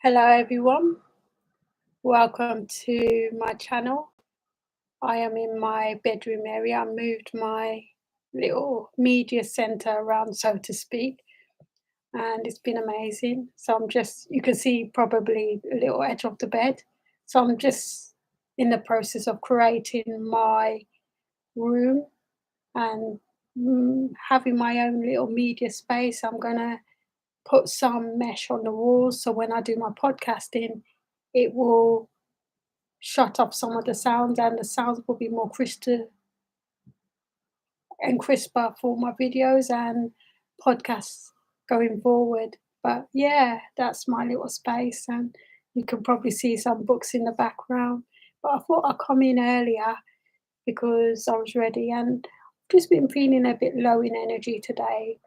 Hello everyone, welcome to my channel. I am in my bedroom area. I moved my little media center around, so to speak, and it's been amazing. So you can see probably a little edge of the bed. So I'm just in the process of creating my room and having my own little media space. I'm gonna put some mesh on the walls so when I do my podcasting, it will shut off some of the sounds and the sounds will be more crisper and crisper for my videos and podcasts going forward. But yeah, that's my little space, and you can probably see some books in the background. But I thought I'd come in earlier because I was ready and just been feeling a bit low in energy today.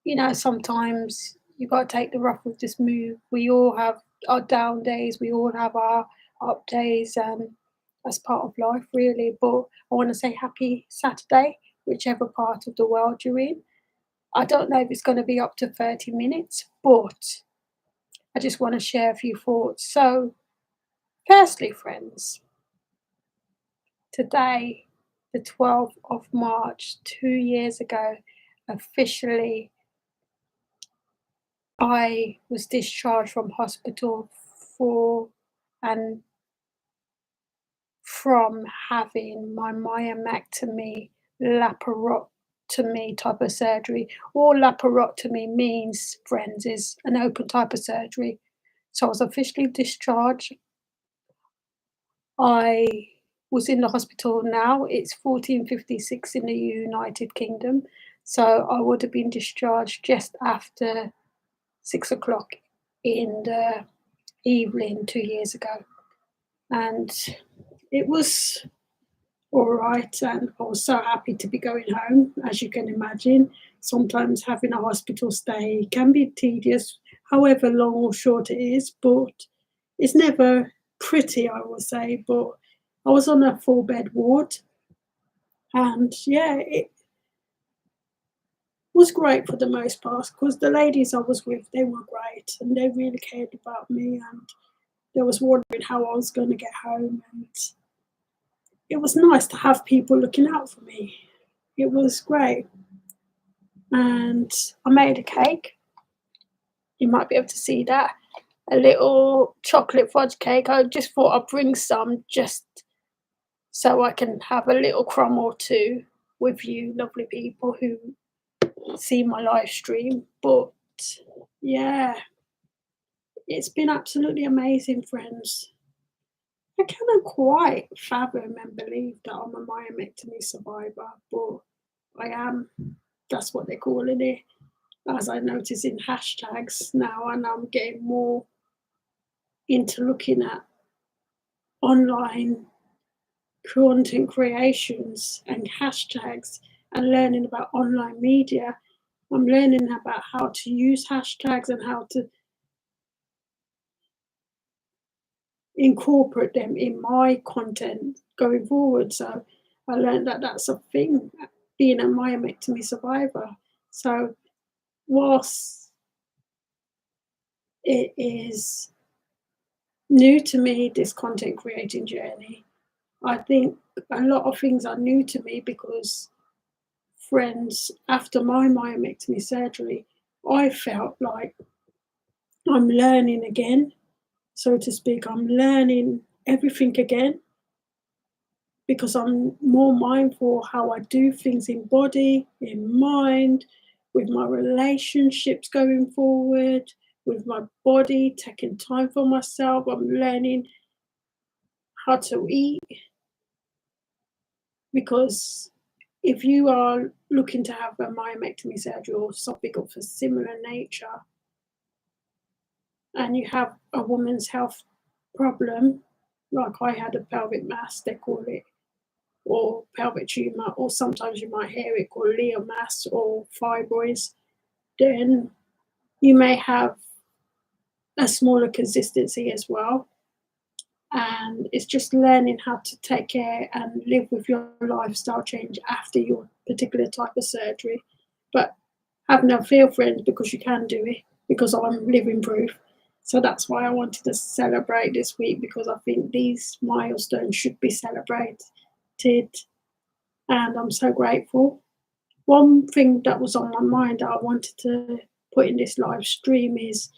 You know, sometimes you got to take the rough with the smooth. We all have our down days, we all have our up days, and that's part of life, really. But I want to say happy Saturday, whichever part of the world you're in. I don't know if it's going to be up to 30 minutes, but I just want to share a few thoughts. So, firstly, friends, today, the 12th of March, 2 years ago, officially I was discharged from hospital for and from having my myomectomy laparotomy type of surgery. All laparotomy means, friends, is an open type of surgery. So I was officially discharged. I was in the hospital now. It's 14:56 in the United Kingdom. So I would have been discharged just after 6 o'clock in the evening 2 years ago. And it was all right, and I was so happy to be going home. As you can imagine, sometimes having a hospital stay can be tedious, however long or short it is, but it's never pretty, I will say. But I was on a 4-bed ward, and yeah, it was great for the most part because the ladies I was with, they were great and they really cared about me, and they was wondering how I was going to get home, and it was nice to have people looking out for me. It was great. And I made a cake. You might be able to see that. A little chocolate fudge cake. I just thought I'd bring some just so I can have a little crumb or two with you lovely people who see my live stream. But yeah, it's been absolutely amazing, friends. I cannot quite fathom and believe that I'm a myomectomy survivor, but I am. That's what they're calling it. As I notice in hashtags now, and I'm getting more into looking at online content creations and hashtags and learning about online media. I'm learning about how to use hashtags and how to incorporate them in my content going forward. So I learned that that's a thing, being a myomectomy survivor. So whilst it is new to me, this content creating journey, I think a lot of things are new to me because, friends, after my myomectomy surgery, I felt like I'm learning again, so to speak. I'm learning everything again because I'm more mindful how I do things in body, in mind, with my relationships going forward, with my body, taking time for myself. I'm learning how to eat because if you are looking to have a myomectomy surgery or something of a similar nature, and you have a woman's health problem, like I had a pelvic mass, they call it, or pelvic tumour, or sometimes you might hear it called Leo mass or fibroids, then you may have a smaller consistency as well. And it's just learning how to take care and live with your lifestyle change after your particular type of surgery. But have no fear, friends, because you can do it, because I'm living proof. So that's why I wanted to celebrate this week, because I think these milestones should be celebrated, and I'm so grateful. One thing that was on my mind that I wanted to put in this live stream is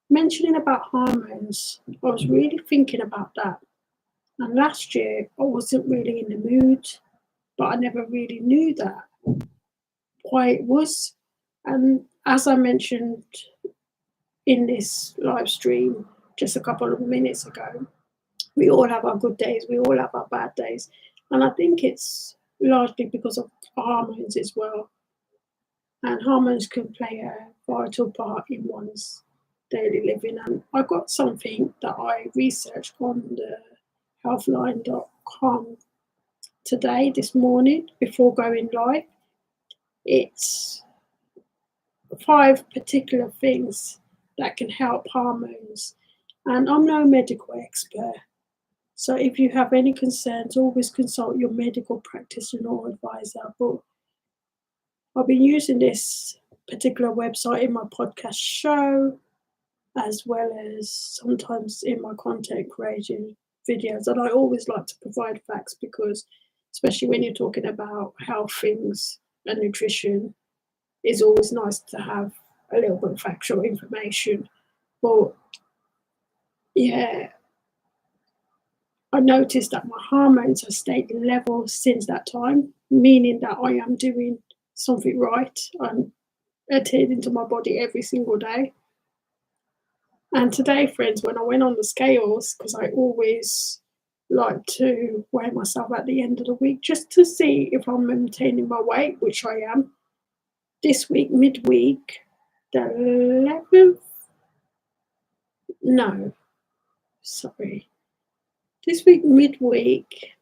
mentioning about hormones. I was really thinking about that. And last year, I wasn't really in the mood, but I never really knew that, why it was. And as I mentioned in this live stream just a couple of minutes ago, we all have our good days, we all have our bad days. And I think it's largely because of hormones as well. And hormones can play a vital part in one's daily living. And I got something that I researched on the healthline.com today, this morning, before going live. It's 5 particular things that can help hormones. And I'm no medical expert. So if you have any concerns, always consult your medical practitioner or advisor. But I've been using this particular website in my podcast show, as well as sometimes in my content creation videos. And I always like to provide facts, because especially when you're talking about health things and nutrition, it's always nice to have a little bit of factual information. But yeah, I noticed that my hormones have stayed level since that time, meaning that I am doing something right. I'm attending to my body every single day. And today, friends, when I went on the scales, because I always like to weigh myself at the end of the week just to see if I'm maintaining my weight, which I am. This week, midweek, the 11th, no, sorry. This week, midweek,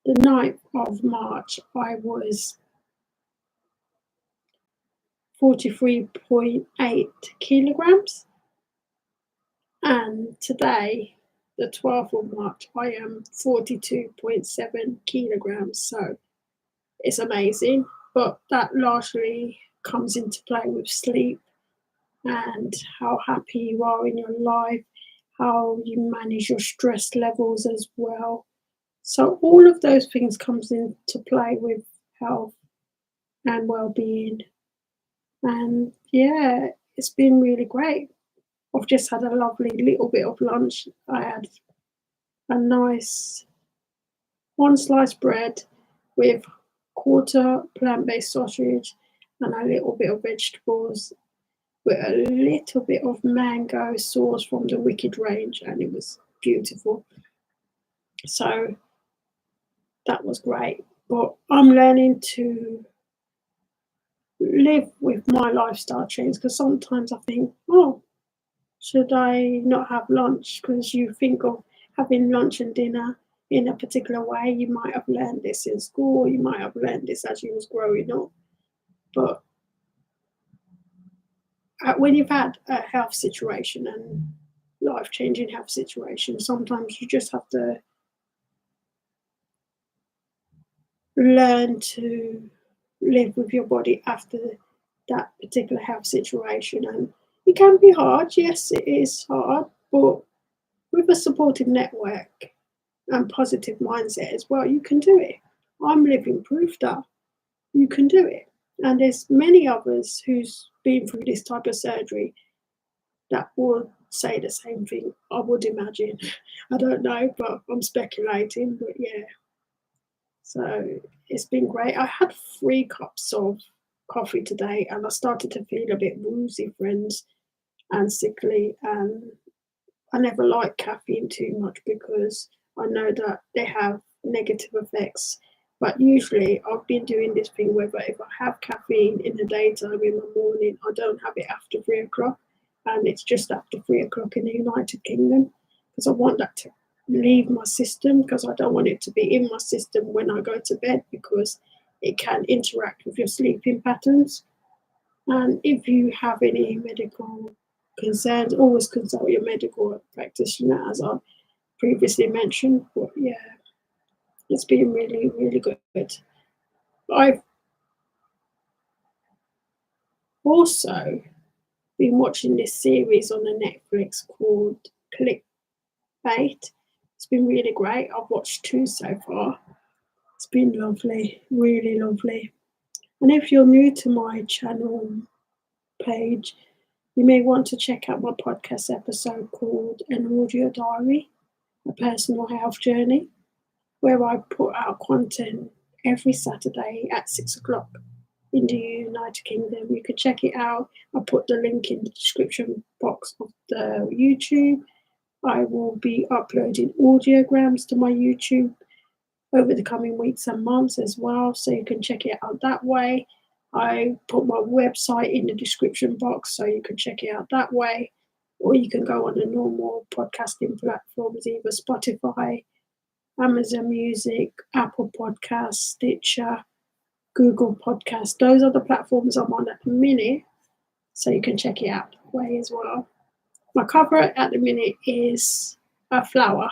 the 9th of March, I was 43.8 kilograms. And today, the 12th of March, I am 42.7 kilograms. So it's amazing. But that largely comes into play with sleep and how happy you are in your life, how you manage your stress levels as well. So all of those things comes into play with health and well-being. And yeah, it's been really great. I've just had a lovely little bit of lunch. I had a nice 1 sliced bread with quarter plant-based sausage and a little bit of vegetables with a little bit of mango sauce from the Wicked range, and it was beautiful. So that was great. But I'm learning to live with my lifestyle change, because sometimes I think, oh, should I not have lunch? Because you think of having lunch and dinner in a particular way. You might have learned this in school, you might have learned this as you was growing up. But when you've had a health situation and life-changing health situation, sometimes you just have to learn to live with your body after that particular health situation. And it can be hard, yes, it is hard, but with a supportive network and positive mindset as well, you can do it. I'm living proof that you can do it. And there's many others who's been through this type of surgery that would say the same thing, I would imagine. I don't know, but I'm speculating, but yeah. So it's been great. I had 3 cups of coffee today and I started to feel a bit woozy, friends, and sickly. And I never like caffeine too much because I know that they have negative effects. But usually I've been doing this thing where if I have caffeine in the daytime, in the morning, I don't have it after 3 o'clock. And it's just after 3 o'clock in the United Kingdom, because I want that to leave my system, because I don't want it to be in my system when I go to bed, because it can interact with your sleeping patterns. And if you have any medical concerns, always consult your medical practitioner, as I previously mentioned. But yeah, it's been really, really good. I've also been watching this series on the Netflix called Clickbait. It's been really great. I've watched 2 so far. It's been lovely, really lovely. And if you're new to my channel page, you may want to check out my podcast episode called An Audio Diary, A Personal Health Journey, where I put out content every Saturday at 6 o'clock in the United Kingdom. You can check it out. I put the link in the description box of the YouTube. I will be uploading audiograms to my YouTube over the coming weeks and months as well, so you can check it out that way. I put my website in the description box, so you can check it out that way, or you can go on the normal podcasting platforms, either Spotify, Amazon Music, Apple Podcasts, Stitcher, Google Podcasts. Those are the platforms I'm on at the minute, so you can check it out that way as well. My cover at the minute is a flower,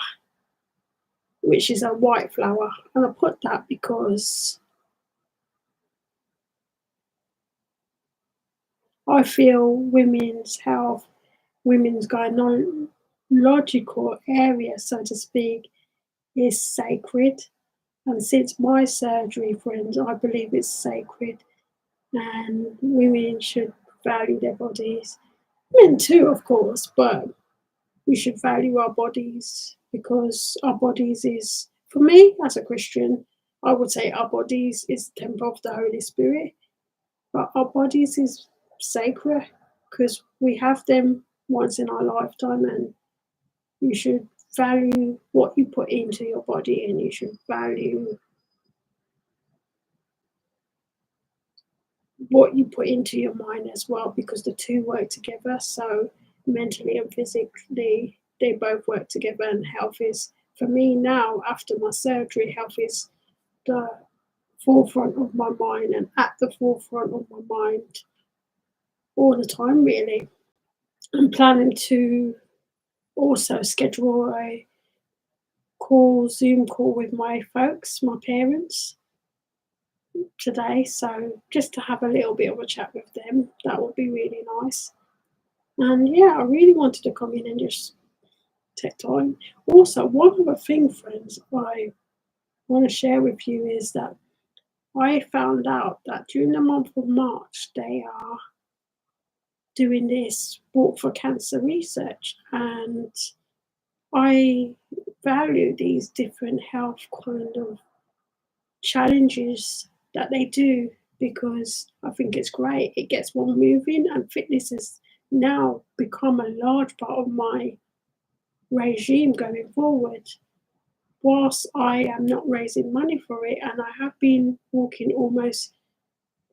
which is a white flower, and I put that because I feel women's health, women's gynecological area, so to speak, is sacred. And since my surgery, friends, I believe it's sacred, and women should value their bodies. Men too, of course, but we should value our bodies, because our bodies is, for me as a Christian, I would say our bodies is the temple of the Holy Spirit, but our bodies is sacred because we have them once in our lifetime, and you should value what you put into your body, and you should value what you put into your mind as well, because the two work together. So mentally and physically, they both work together, and health is, for me now, after my surgery, health is the forefront of my mind and at the forefront of my mind all the time, really. I'm planning to also schedule a Zoom call with my folks, my parents, today. So just to have a little bit of a chat with them, that would be really nice. And yeah, I really wanted to come in and just take time. Also, one other thing, friends, I want to share with you is that I found out that during the month of March, they are doing this Walk for Cancer research, and I value these different health kind of challenges that they do, because I think it's great. It gets one moving, and fitness has now become a large part of my regime going forward. Whilst I am not raising money for it, and I have been walking almost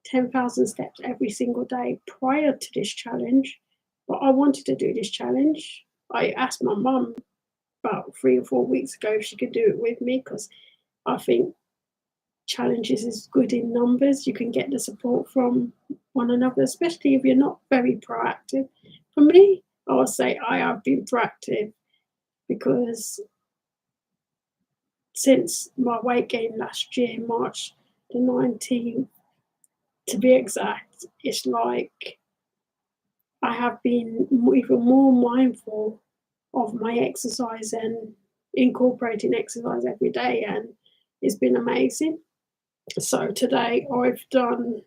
10,000 steps every single day prior to this challenge, but I wanted to do this challenge. I asked my mum about 3 or 4 weeks ago if she could do it with me, because I think challenges is good in numbers. You can get the support from one another, especially if you're not very proactive. For me, I would say I have been proactive, because since my weight gain last year, March the 19th to be exact, it's like I have been even more mindful of my exercise and incorporating exercise every day, and it's been amazing. So today I've done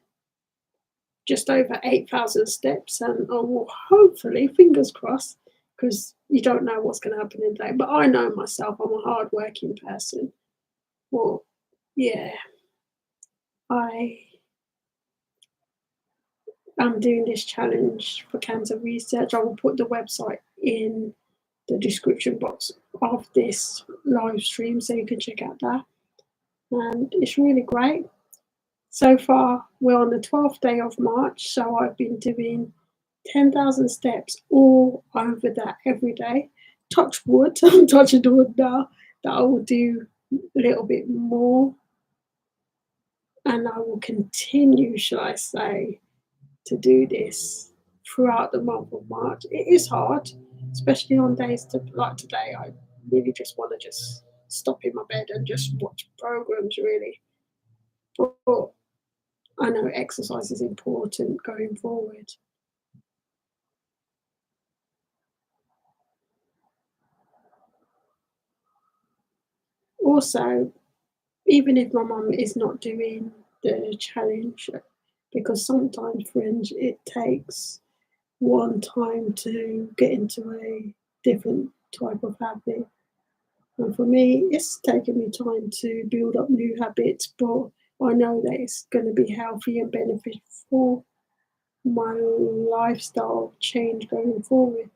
just over 8,000 steps, and I will hopefully, fingers crossed, because you don't know what's going to happen in the day, but I know myself, I'm a hard-working person. Well, yeah, I am doing this challenge for cancer research. I will put the website in the description box of this live stream, so you can check out that. And it's really great. So far, we're on the 12th day of March, so I've been doing 10,000 steps all over that every day. Touch wood, I'm touching the wood now, that I will do a little bit more, and I will continue, shall I say, to do this throughout the month of March. It is hard, especially on days like today. I really just want to just stop in my bed and just watch programs, really. But I know exercise is important going forward. also, even if my mum is not doing the challenge, because sometimes, friends, it takes one time to get into a different type of habit. And for me, it's taken me time to build up new habits, but I know that it's going to be healthy and beneficial for my lifestyle change going forward,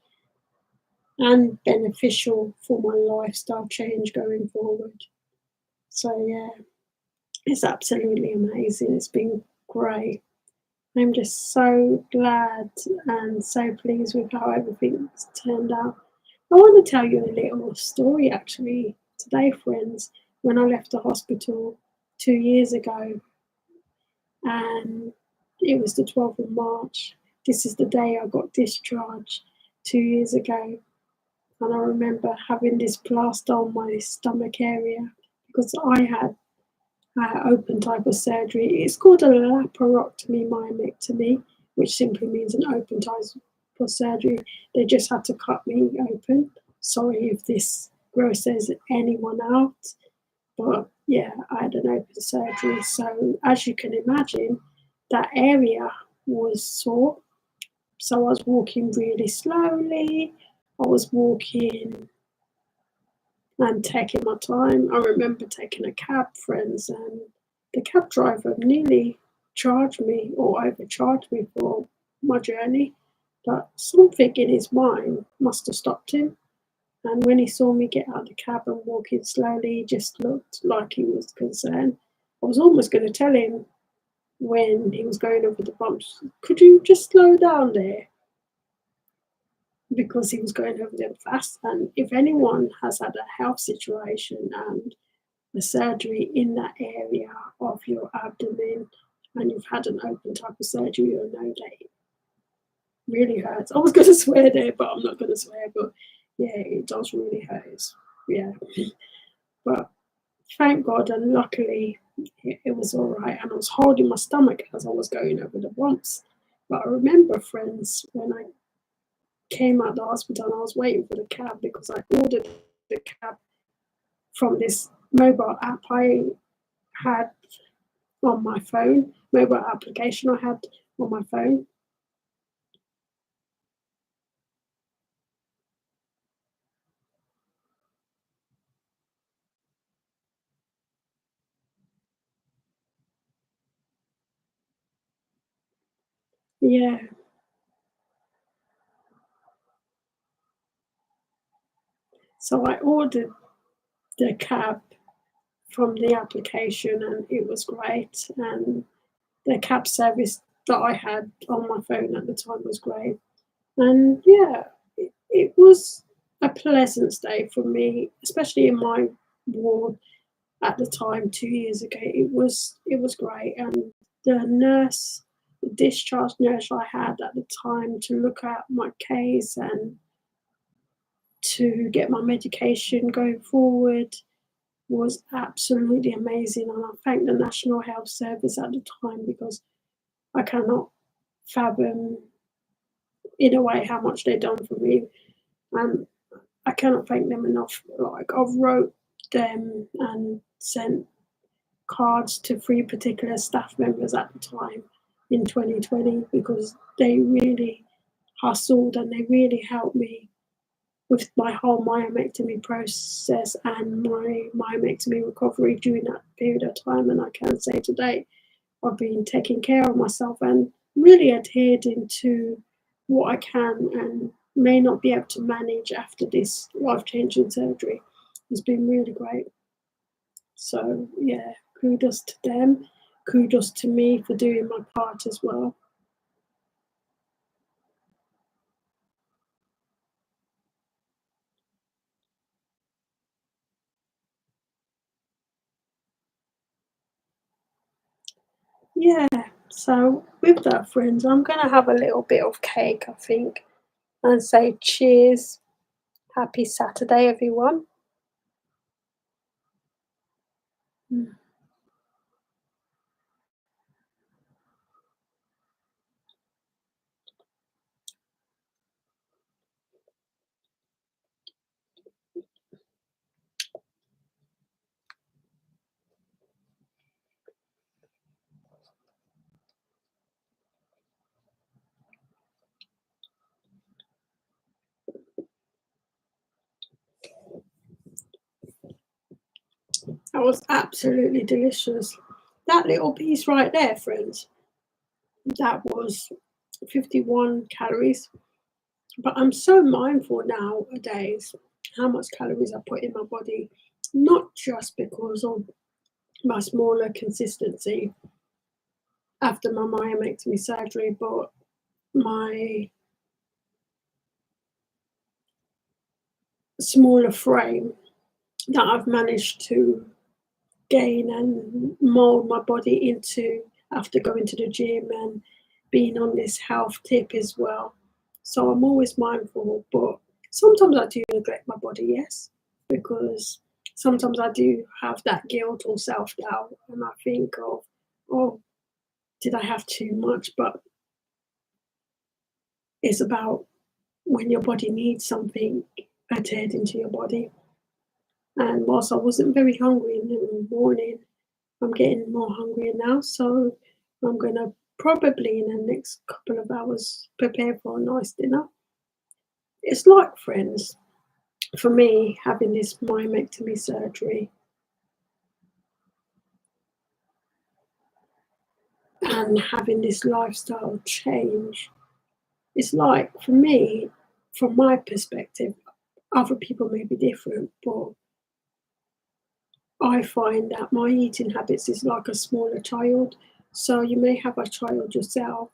and beneficial for my lifestyle change going forward. So, yeah, it's absolutely amazing. It's been great. I'm just so glad and so pleased with how everything's turned out. I want to tell you a little story actually today, friends. When I left the hospital 2 years ago, and it was the 12th of March, this is the day I got discharged 2 years ago. And I remember having this plaster on my stomach area because I had open type of surgery. It's called a laparotomy myomectomy, which simply means an open type of surgery. They just had to cut me open. Sorry if this grosses anyone out, but yeah, I had an open surgery. So as you can imagine, that area was sore. So I was walking really slowly. I was walking and taking my time. I remember taking a cab, friends, and the cab driver nearly charged me or overcharged me for my journey. But something in his mind must have stopped him. And when he saw me get out of the cab and walking slowly, he just looked like he was concerned. I was almost going to tell him when he was going over the bumps, could you just slow down there? Because he was going over them fast. And if anyone has had a health situation and the surgery in that area of your abdomen and you've had an open type of surgery, you'll know that it really hurts. I was going to swear there, but I'm not going to swear. But yeah, it does really hurt. Yeah. But thank God and luckily it was all right. And I was holding my stomach as I was going over the bumps. But I remember, friends, when I came out of the hospital and I was waiting for the cab because I ordered the cab from this mobile app I had on my phone, mobile application I had on my phone. Yeah, so I ordered the cab from the application and it was great. And the cab service that I had on my phone at the time was great. And yeah, it was a pleasant stay for me, especially in my ward at the time 2 years ago. It was great, and the nurse, the discharge nurse I had at the time to look at my case and to get my medication going forward was absolutely amazing. And I thank the National Health Service at the time because I cannot fathom in a way how much they've done for me. And I cannot thank them enough. Like I've wrote them and sent cards to three particular staff members at the time in 2020 because they really hustled and they really helped me with my whole myomectomy process and my myomectomy recovery during that period of time. And I can say today I've been taking care of myself and really adhering to what I can and may not be able to manage after this life-changing surgery. It's been really great. So yeah, kudos to them. Kudos to me for doing my part as well. Yeah. So with that, friends, I'm gonna have a little bit of cake, I think, and say cheers. Happy Saturday, everyone. Mm. That was absolutely delicious. That little piece right there, friends, that was 51 calories. But I'm so mindful nowadays how much calories I put in my body, not just because of my smaller consistency after my myomectomy surgery, but my smaller frame that I've managed to gain and mold my body into after going to the gym and being on this health tip as well. So I'm always mindful, but sometimes I do neglect my body, yes, because sometimes I do have that guilt or self doubt, and I think of, oh, did I have too much? But it's about when your body needs something adhered into your body. And whilst I wasn't very hungry in the morning, I'm getting more hungry now, so I'm gonna probably in the next couple of hours prepare for a nice dinner. It's like, friends, for me having this myomectomy surgery and having this lifestyle change. It's like, for me, from my perspective, other people may be different, but I find that my eating habits is like a smaller child. So you may have a child yourself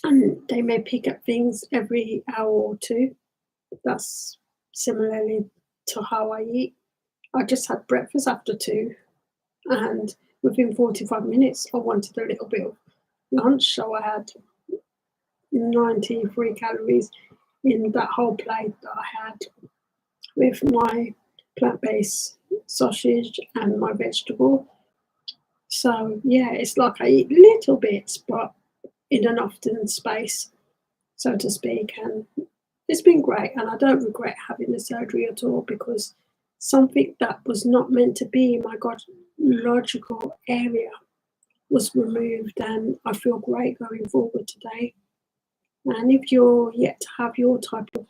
and they may pick up things every hour or two. That's similarly to how I eat. I just had breakfast after 2, and within 45 minutes, I wanted a little bit of lunch. So I had 93 calories in that whole plate that I had with my plant based sausage and my vegetable. So, yeah, it's like I eat little bits, but in an often space, so to speak. And it's been great, and I don't regret having the surgery at all because something that was not meant to be in my gynecological area was removed, and I feel great going forward today. And if you're yet to have your type of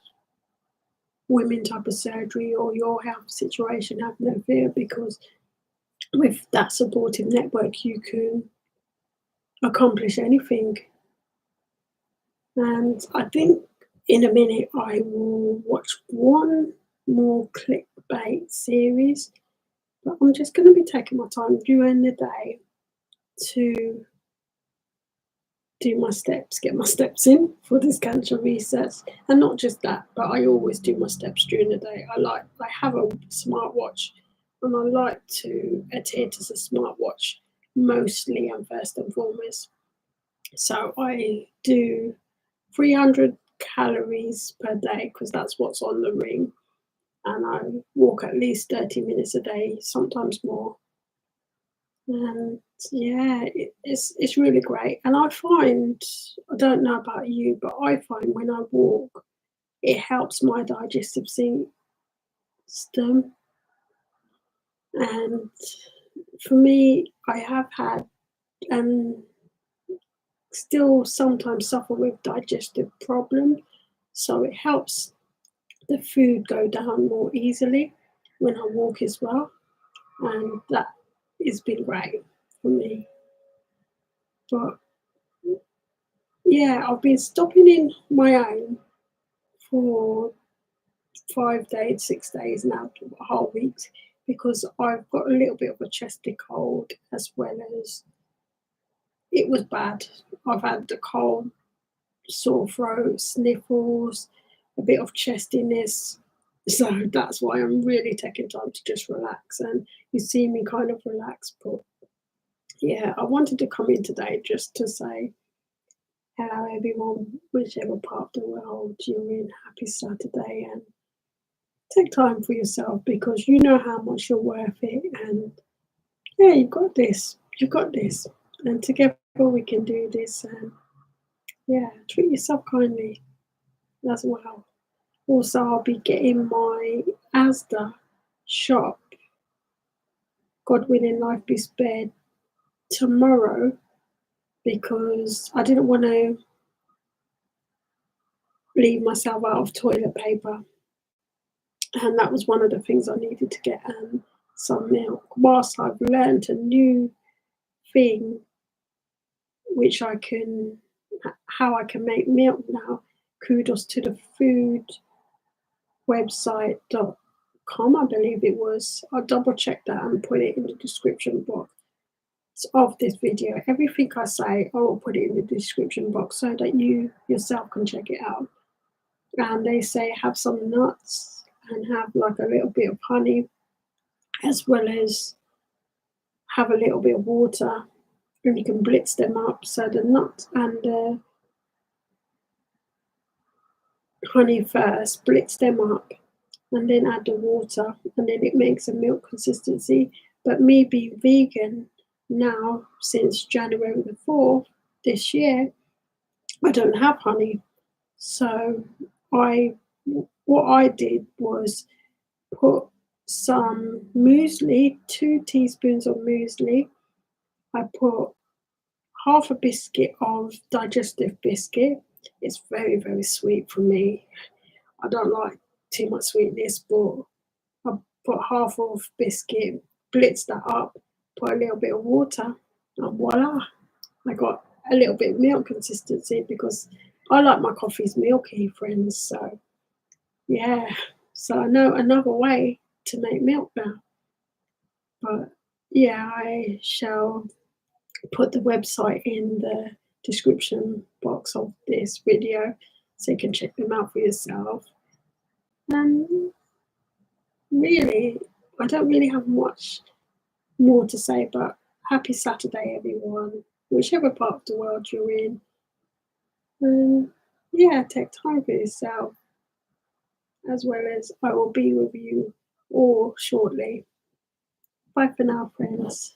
women type of surgery or your health situation, have no fear, because with that supportive network, you can accomplish anything. And I think in a minute I will watch one more clickbait series, but I'm just going to be taking my time during the day to do my steps, get my steps in for this cancer research. And not just that, but I always do my steps during the day. I have a smartwatch, and I like to adhere to the smartwatch mostly and first and foremost. So I do 300 calories per day because that's what's on the ring, and I walk at least 30 minutes a day, sometimes more. And yeah, it's really great. And I find, I don't know about you, but I find when I walk, it helps my digestive system. And for me, I have had and still sometimes suffer with digestive problems, so it helps the food go down more easily when I walk as well, and that has been great for me. But yeah, I've been stopping in my own for 5 days, 6 days now, whole weeks, because I've got a little bit of a chesty cold as well as it was bad. I've had the cold, sore throat, sniffles, a bit of chestiness. So that's why I'm really taking time to just relax. And you see me kind of relax, but yeah, I wanted to come in today just to say hello, everyone, whichever part of the world you're in. Happy Saturday, and take time for yourself because you know how much you're worth it. And yeah, you've got this. You've got this. And together we can do this. And yeah, treat yourself kindly as well. Also, I'll be getting my Asda shop, God willing, life be spared, tomorrow because I didn't want to leave myself out of toilet paper. And that was one of the things I needed to get. some milk whilst I've learned a new thing which how I can make milk now. Kudos to the food website.com, I believe it was. I'll double check that and put it in the description box of this video. Everything I say, I will put it in the description box so that you yourself can check it out. And they say have some nuts and have like a little bit of honey, as well as have a little bit of water, and you can blitz them up. So the nuts and the honey first, blitz them up, and then add the water, and then it makes a milk consistency. But me being vegan now since January the 4th this year, I don't have honey. So what I did was put some muesli, 2 teaspoons of muesli. I put half a biscuit of digestive biscuit. It's very, very sweet for me. I don't like too much sweetness, but I put half of biscuit, blitz that up, put a little bit of water, and voila, I got a little bit of milk consistency because I like my coffees milky, friends. So yeah, so I know another way to make milk now. But yeah, I shall put the website in the description box of this video so you can check them out for yourself. And really, I don't really have much more to say, but happy Saturday, everyone, whichever part of the world you're in. And yeah, take time for yourself, as well as I will be with you all shortly. Bye for now, friends.